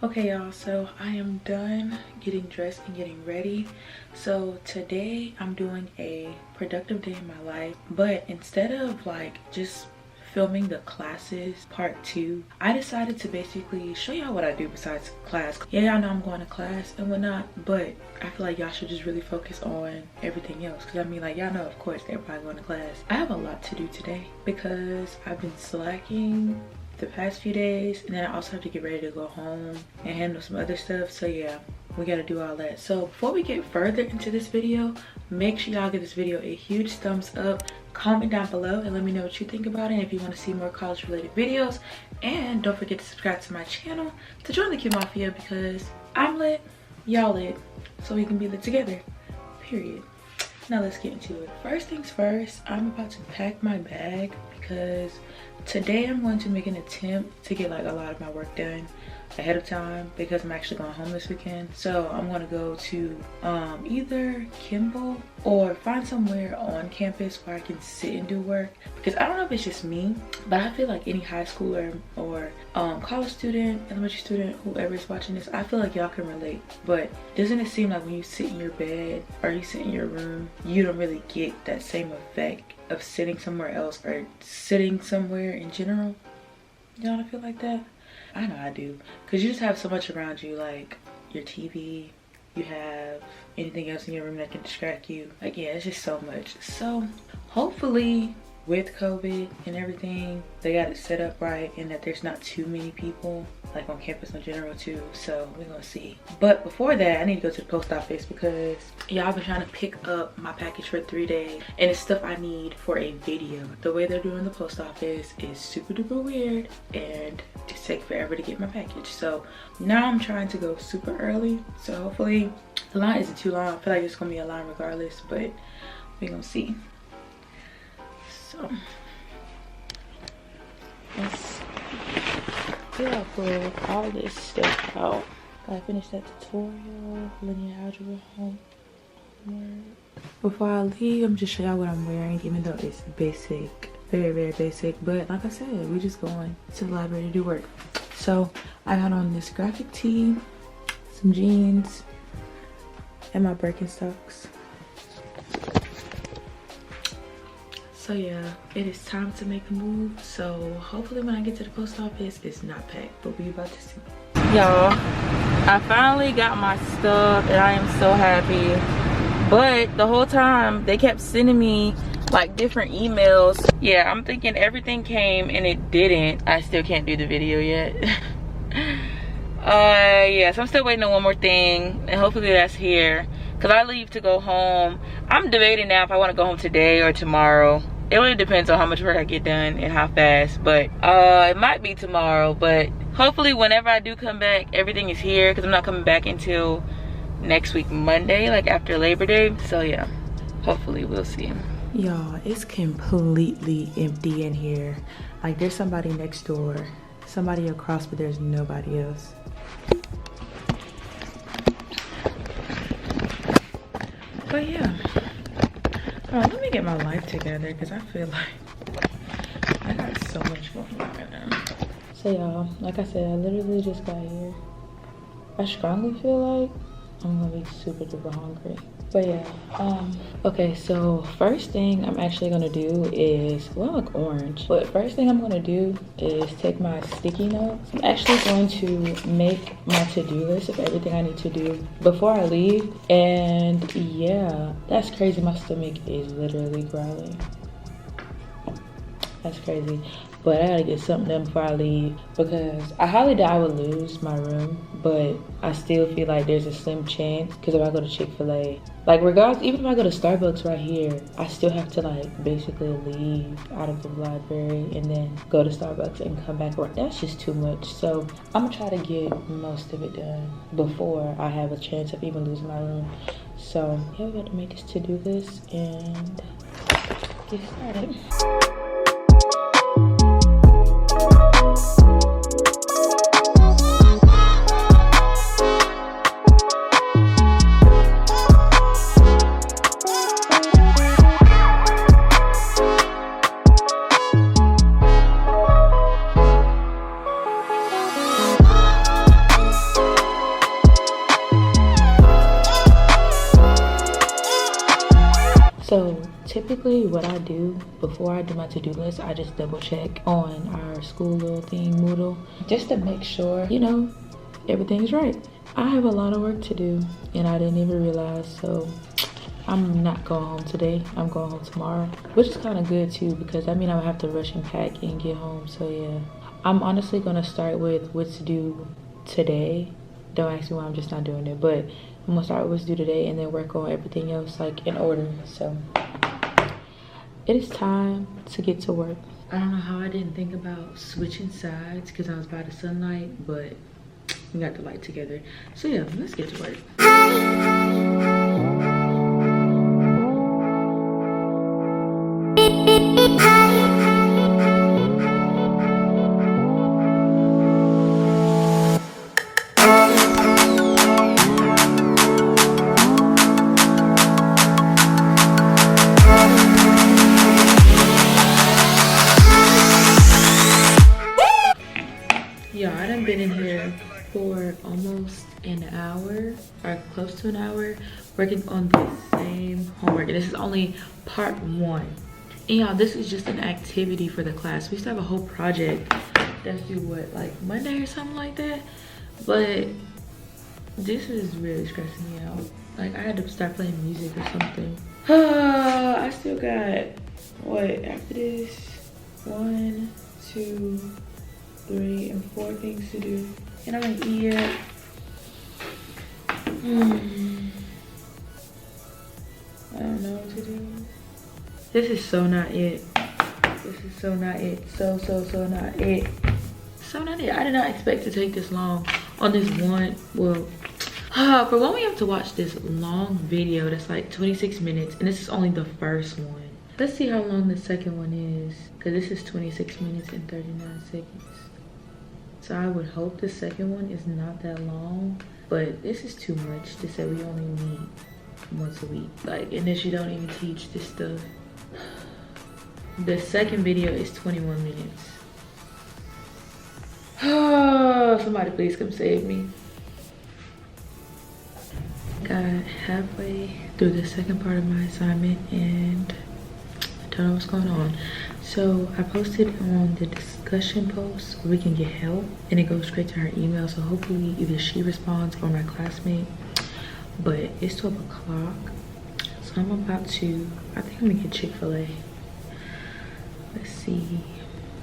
Okay y'all, so I am done getting dressed and getting ready. So today I'm doing a productive day in my life, but instead of like just filming the classes part 2, I decided to basically show y'all what I do besides class. Yeah, y'all know I'm going to class and whatnot, but I feel like y'all should just really focus on everything else, because I mean, like, y'all know, of course, everybody going to class. I have a lot to do today because I've been slacking the past few days, and then I also have to get ready to go home and handle some other stuff. So yeah, we got to do all that. So before we get further into this video, make sure y'all give this video a huge thumbs up, comment down below and let me know what you think about it, and if you want to see more college related videos. And don't forget to subscribe to my channel to join the Q Mafia, because I'm lit, y'all lit, so we can be lit together, period. Now let's get into it. First things first, I'm about to pack my bag because today I'm going to make an attempt to get like a lot of my work done ahead of time, because I'm actually going home this weekend. So I'm going to go to either Kimball or find somewhere on campus where I can sit and do work, because I don't know if it's just me, but I feel like any high schooler or college student, elementary student, whoever is watching this, I feel like y'all can relate. But doesn't it seem like when you sit in your bed or you sit in your room, you don't really get that same effect of sitting somewhere else or sitting somewhere in general? Y'all don't feel like that? I know I do, because you just have so much around you, like your TV, you have anything else in your room that can distract you. Like, yeah, it's just so much. So hopefully with COVID and everything, they got it set up right and that there's not too many people like on campus in general too. So we're gonna see. But before that, I need to go to the post office because y'all been trying to pick up my package for 3 days, and it's stuff I need for a video. The way they're doing the post office is super duper weird, and it takes forever to get my package. So now I'm trying to go super early, so hopefully the line isn't too long. I feel like it's gonna be a line regardless, but we're gonna see. So let's pull all this stuff out. I finished that tutorial, linear algebra homework. Before I leave, I'm just showing y'all what I'm wearing, even though it's basic, very very basic. But like I said, we just going to the library to do work. So I got on this graphic tee, some jeans, and my Birkenstocks. So yeah, it is time to make a move. So hopefully when I get to the post office, it's not packed, but we about to see. Y'all, I finally got my stuff and I am so happy. But the whole time they kept sending me like different emails. Yeah, I'm thinking everything came and it didn't. I still can't do the video yet. Yeah, so I'm still waiting on one more thing, and hopefully that's here, because I leave to go home. I'm debating now if I want to go home today or tomorrow. It really depends on how much work I get done and how fast, but it might be tomorrow. But hopefully whenever I do come back, everything is here, because I'm not coming back until next week Monday, like after Labor Day. So yeah, hopefully we'll see. Y'all, it's completely empty in here. Like there's somebody next door, somebody across, but there's nobody else. But yeah, let me get my life together, because I feel like I got so much going on right now. So y'all, like I said, I literally just got here. I strongly feel like I'm gonna be super duper hungry. But yeah, okay, so first thing I'm actually gonna do is, well, I look orange, but first thing I'm gonna do is take my sticky notes. I'm actually going to make my to-do list of everything I need to do before I leave. And yeah, that's crazy, my stomach is literally growling. That's crazy. But I gotta get something done before I leave, because I highly doubt I would lose my room, but I still feel like there's a slim chance, because if I go to Chick-fil-A, like regardless, even if I go to Starbucks right here, I still have to like basically leave out of the library and then go to Starbucks and come back around. That's just too much. So I'm gonna try to get most of it done before I have a chance of even losing my room. So yeah, we got to make this to-do list and get started. typically what I do before I do my to-do list, I just double check on our school little thing, Moodle, just to make sure, you know, everything's right. I have a lot of work to do and I didn't even realize, so I'm not going home today. I'm going home tomorrow, which is kind of good too, because I mean I would have to rush and pack and get home. So yeah, I'm honestly gonna start with what to do today. Don't ask me why I'm just not doing it, but I'm gonna start with what to do today and then work on everything else like in order. So it is time to get to work. I don't know how I didn't think about switching sides because I was by the sunlight, but we got the light together. So yeah, let's get to work. Yeah, I done been in here for almost an hour or close to an hour working on the same homework, and this is only part 1. And y'all, this is just an activity for the class. We used to have a whole project that's due what, like Monday or something like that, but this is really stressing me out. Like I had to start playing music or something. I still got what after this, 1, 2, 3 and 4 things to do, and I don't eat yet. I don't know what to do. This is so not it. This is so not it. So not it. So not it. I did not expect to take this long on this one. Well, for one, we have to watch this long video that's like 26 minutes, and this is only the first one. Let's see how long the second one is, because this is 26 minutes and 39 seconds. So I would hope the second one is not that long, but this is too much to say we only meet once a week. Like, and then you don't even teach this stuff. The second video is 21 minutes. Somebody please come save me. Got halfway through the second part of my assignment and I don't know what's going on. So I posted on the discussion post where we can get help, and it goes straight to her email. So hopefully either she responds or my classmate. But it's 12 o'clock. So I'm about to, I think I'm gonna get Chick-fil-A. Let's see.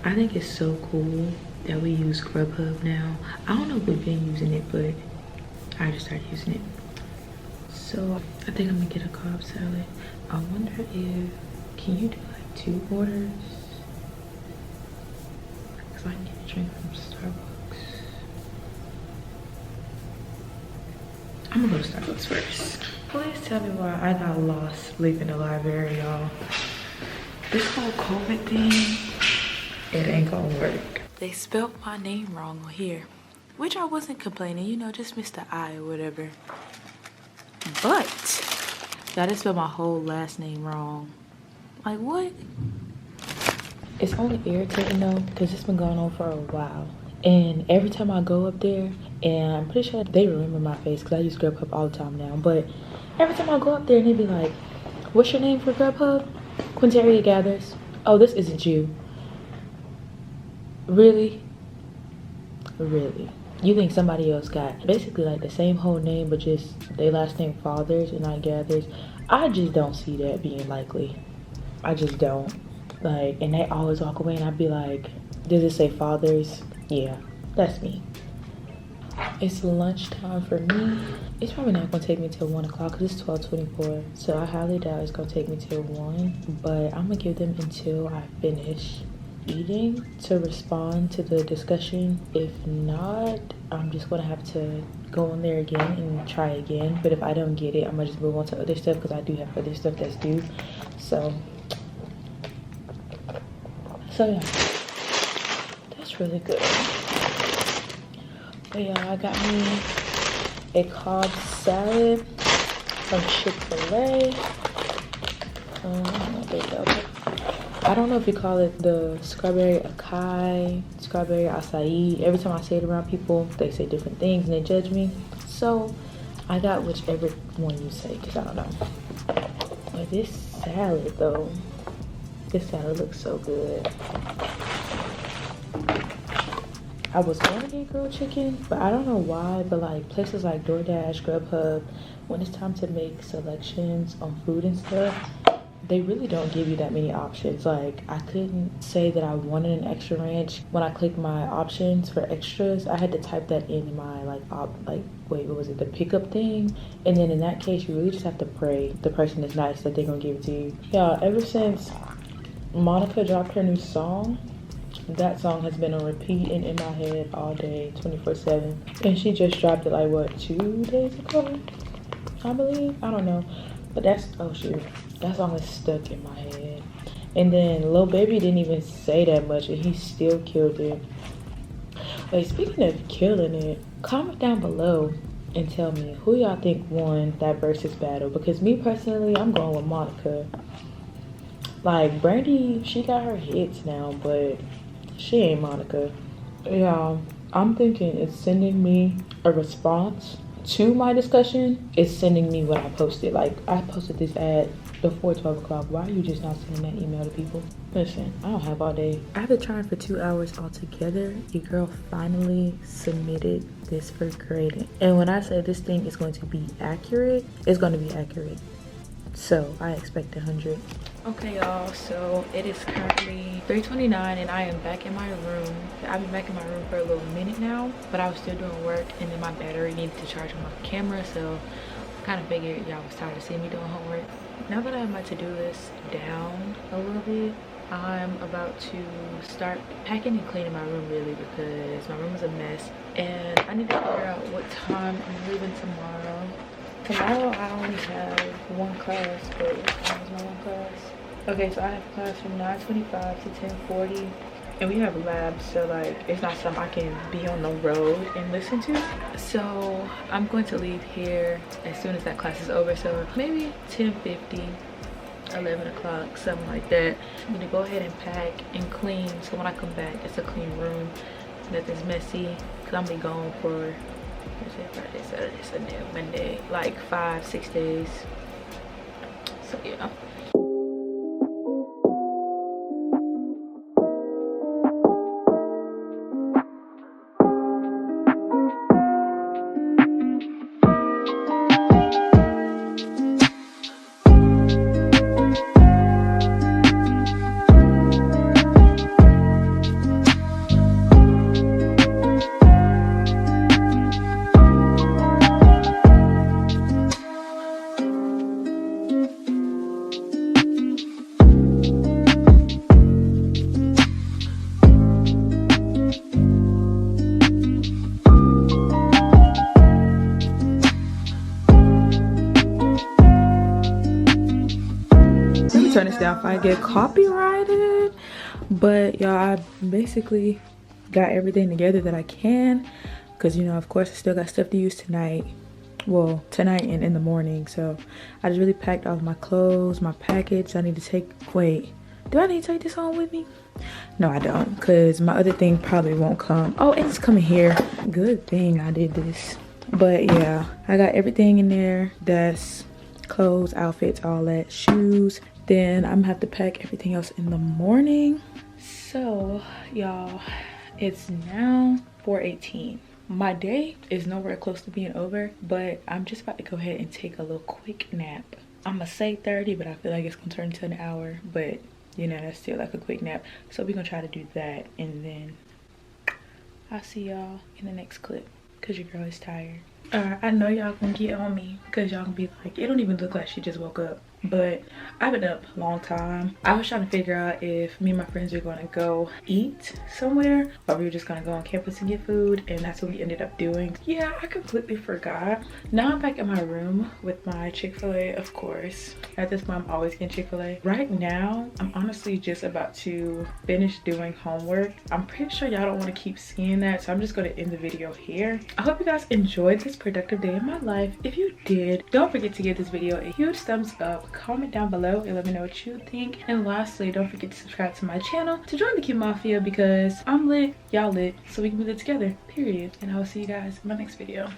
I think it's so cool that we use Grubhub now. I don't know if we've been using it, but I just started using it. So I think I'm gonna get a Cobb salad. I wonder if, can you do like 2 orders? Cause I can get a drink from Starbucks. I'm gonna go to Starbucks first. Please tell me why I got lost leaving the library, y'all. This whole COVID thing, it ain't gonna work. They spelled my name wrong on here, which I wasn't complaining, you know, just missed the I or whatever. But y'all just spelled my whole last name wrong. Like, what? It's only irritating though, because it's been going on for a while. And every time I go up there, and I'm pretty sure they remember my face because I use Grubhub all the time now. But every time I go up there and they be like, what's your name for Grubhub? Quinteria Gathers. Oh, this isn't you. Really? Really? You think somebody else got basically like the same whole name, but just their last name Fathers and not Gathers? I just don't see that being likely. I just don't. Like, and they always walk away and I'd be like, does it say Fathers? Yeah, that's me. It's lunchtime for me. It's probably not gonna take me till 1 o'clock because it's 12:24. So I highly doubt it's gonna take me till 1, but I'm gonna give them until I finish eating to respond to the discussion. If not, I'm just gonna have to go on there again and try again. But if I don't get it, I'm gonna just move on to other stuff because I do have other stuff that's due. So yeah, that's really good. But yeah, I got me a Cobb salad from Chick-fil-A. There you go. I don't know if you call it the strawberry acai, strawberry acai. Every time I say it around people, they say different things and they judge me. So I got whichever one you say, because I don't know. But this salad though. This salad looks so good. I was going to get grilled chicken, but I don't know why, but like places like DoorDash, Grubhub, when it's time to make selections on food and stuff, they really don't give you that many options. Like I couldn't say that I wanted an extra ranch. When I clicked my options for extras, I had to type that in my the pickup thing. And then in that case, you really just have to pray the person is nice that they're gonna give it to you. Yeah, ever since Monica dropped her new song, that song has been on repeat and in my head all day, 24/7. And she just dropped it like what, 2 days ago, I believe. I don't know, but that's, oh shoot, that song is stuck in my head. And then Lil Baby didn't even say that much and he still killed it. Wait, speaking of killing it, comment down below and tell me who y'all think won that versus battle, because me personally, I'm going with Monica. Like Brandy, she got her hits now, but she ain't Monica. Yeah, I'm thinking it's sending me a response to my discussion. It's sending me what I posted. Like I posted this ad before 12 o'clock. Why are you just not sending that email to people? Listen, I don't have all day. After trying for 2 hours altogether, your girl finally submitted this for grading. And when I say this thing is going to be accurate, it's going to be accurate. So I expect 100. Okay y'all, so it is currently 3:29 and I am back in my room. I've been back in my room for a little minute now, but I was still doing work and then my battery needed to charge on my camera, so I kind of figured y'all was tired of seeing me doing homework. Now that I have my to-do list down a little bit, I'm about to start packing and cleaning my room really, because my room is a mess and I need to figure out what time I'm leaving tomorrow. Tomorrow I only have one class, but what time is my one class? Okay, so I have class from 9:25 to 10:40, and we have labs, so like it's not something I can be on the road and listen to. So I'm going to leave here as soon as that class is over, so maybe 10:50, 11 o'clock, something like that. I'm gonna go ahead and pack and clean, so when I come back it's a clean room, nothing's messy, because I'm gonna be gone for Friday, Saturday, Sunday, Monday, like 5-6 days. So yeah. Turn this down if I get copyrighted, but y'all, I basically got everything together that I can, because you know, of course I still got stuff to use tonight, well tonight and in the morning. So I just really packed all of my clothes, my package. I need to take, wait, do I need to take this home with me? No, I don't, because my other thing probably won't come. Oh, it's coming here. Good thing I did this. But yeah, I got everything in there. That's clothes, outfits, all that, shoes. Then I'm gonna have to pack everything else in the morning. So y'all, it's now 4:18. My day is nowhere close to being over, but I'm just about to go ahead and take a little quick nap. I'm gonna say 30, but I feel like it's gonna turn into an hour, but you know, that's still like a quick nap. So we're gonna try to do that, and then I'll see y'all in the next clip, because your girl is tired. I know y'all gonna get on me, because y'all gonna be like, it don't even look like she just woke up. But I've been up a long time. I was trying to figure out if me and my friends are gonna go eat somewhere, or we were just gonna go on campus and get food, and that's what we ended up doing. Yeah, I completely forgot. Now I'm back in my room with my Chick-fil-A, of course. At this point, I'm always getting Chick-fil-A. Right now, I'm honestly just about to finish doing homework. I'm pretty sure y'all don't want to keep seeing that, so I'm just gonna end the video here. I hope you guys enjoyed this productive day in my life. If you did, don't forget to give this video a huge thumbs up. Comment down below and let me know what you think. And lastly, don't forget to subscribe to my channel to join the Keep Mafia, because I'm lit, y'all lit, so we can be lit together, period. And I will see you guys in my next video.